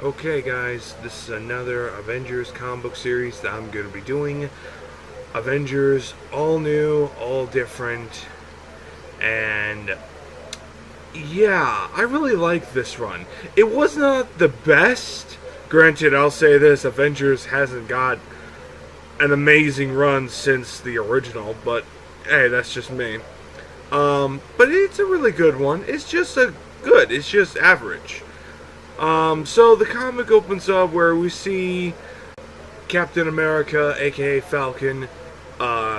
Okay, guys, this is another Avengers comic book series that I'm going to be doing. Avengers, all new, all different, and yeah, I really like this run. It was not the best. Granted, I'll say this, Avengers hasn't got an amazing run since the original, but hey, that's just me. But it's a really good one. It's just average. So the comic opens up where we see Captain America, aka Falcon,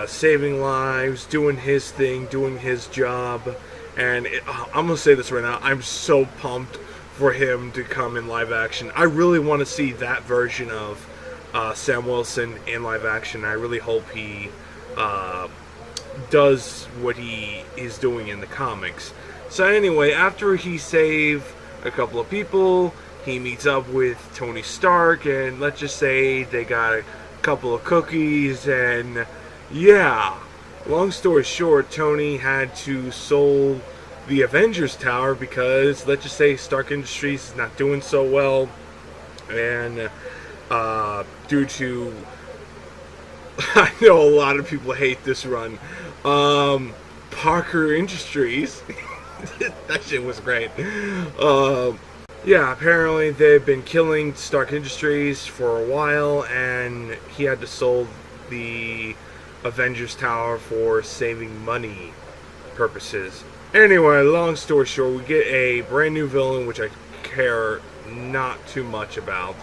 saving lives, doing his thing, doing his job, and I'm gonna say this right now, I'm so pumped for him to come in live action. I really want to see that version of Sam Wilson in live action. I really hope he does what he is doing in the comics. So anyway, after he saved a couple of people, he meets up with Tony Stark, and let's just say they got a couple of cookies, and yeah, long story short, Tony had to sold the Avengers Tower because let's just say Stark Industries is not doing so well, and due to I know a lot of people hate this run. Parker Industries. That shit was great. Yeah, apparently they've been killing Stark Industries for a while, and he had to sold the Avengers Tower for saving money purposes. Anyway, long story short, we get a brand new villain, which I care not too much about.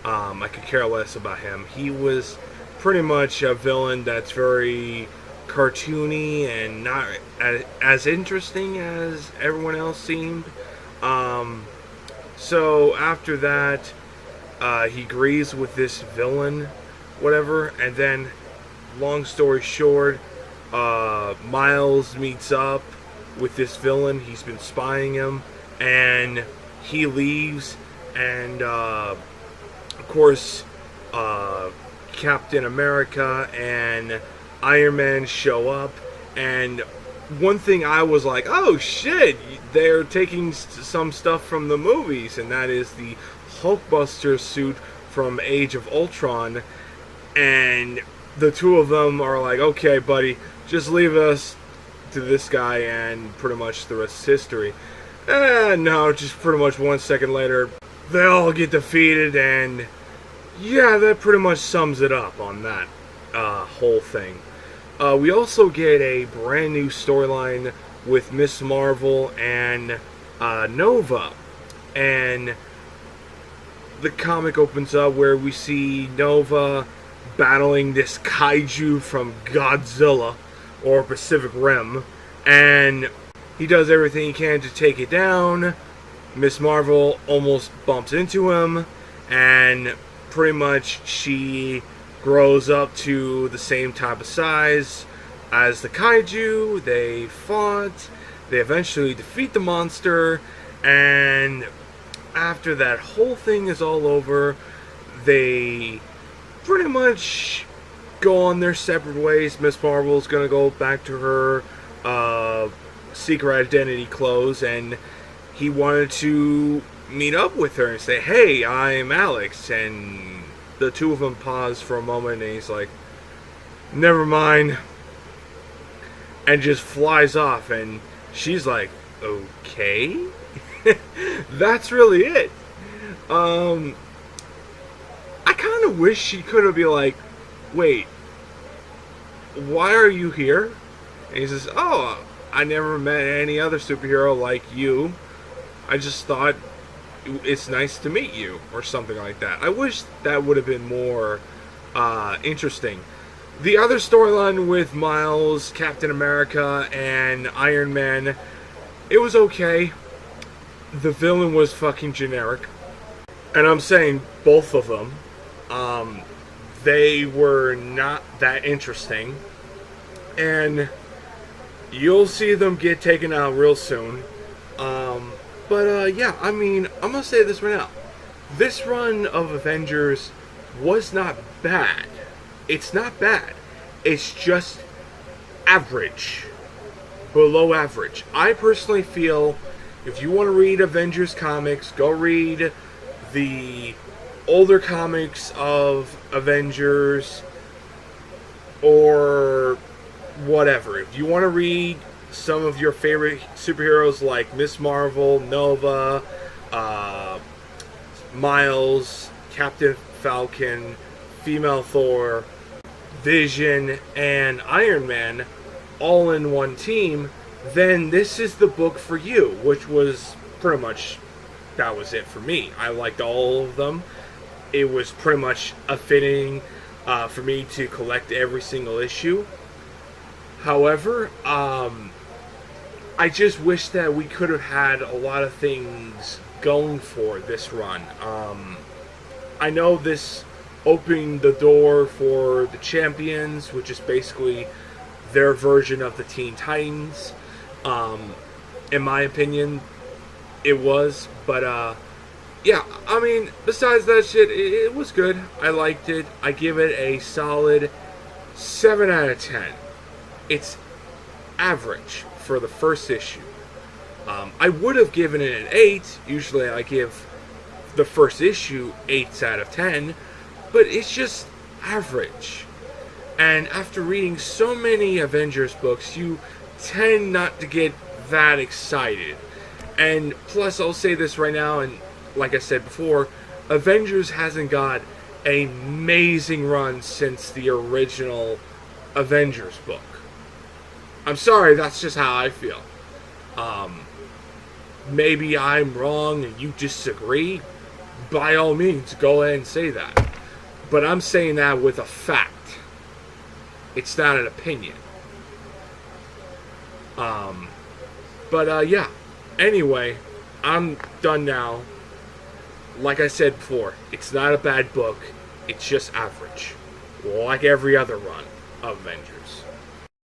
I could care less about him. He was pretty much a villain that's very cartoony and not as interesting as everyone else seemed. So after that, he agrees with this villain, whatever, and then, long story short, Miles meets up with this villain. He's been spying him, and he leaves, and of course, Captain America and Iron Man show up, and one thing I was like, oh shit, they're taking some stuff from the movies, and that is the Hulkbuster suit from Age of Ultron, and the two of them are like, okay buddy, just leave us to this guy, and pretty much the rest is history. And no, just pretty much 1 second later, they all get defeated, and yeah, that pretty much sums it up on that whole thing. We also get a brand new storyline with Miss Marvel and Nova. And the comic opens up where we see Nova battling this kaiju from Godzilla or Pacific Rim. And he does everything he can to take it down. Miss Marvel almost bumps into him, and pretty much she grows up to the same type of size as the kaiju. They fought, they eventually defeat the monster, and after that whole thing is all over, they pretty much go on their separate ways. Miss Marvel's gonna go back to her secret identity clothes, and he wanted to meet up with her and say, hey, I'm Alex, and the two of them pause for a moment, and he's like, never mind, and just flies off, and she's like, okay. That's really it. I kind of wish she could have been like, wait, why are you here? And he says, oh, I never met any other superhero like you. I just thought it's nice to meet you, or something like that. I wish that would have been more interesting. The other storyline with Miles, Captain America, and Iron Man, it was okay. The villain was fucking generic. And I'm saying both of them. They were not that interesting. And you'll see them get taken out real soon. Yeah, I mean, I'm gonna say this right now. This run of Avengers was not bad. It's not bad. It's just average. Below average. I personally feel if you want to read Avengers comics, go read the older comics of Avengers or whatever. If you want to read some of your favorite superheroes like Miss Marvel, Nova, Miles, Captain Falcon, Female Thor, Vision, and Iron Man all in one team, then this is the book for you, which was pretty much, that was it for me. I liked all of them. It was pretty much a fitting for me to collect every single issue. However, I just wish that we could have had a lot of things going for this run. I know this opened the door for the Champions, which is basically their version of the Teen Titans. In my opinion, it was. But, yeah, I mean, besides that shit, it was good. I liked it. I give it a solid 7 out of 10. It's average for the first issue. I would have given it an 8. Usually I give the first issue 8s out of 10. But it's just average. And after reading so many Avengers books, you tend not to get that excited. And plus, I'll say this right now, and like I said before, Avengers hasn't got an amazing run since the original Avengers book. I'm sorry, that's just how I feel. Maybe I'm wrong and you disagree. By all means, go ahead and say that. But I'm saying that with a fact. It's not an opinion. Yeah. Anyway, I'm done now. Like I said before, it's not a bad book. It's just average. Like every other run of Avengers.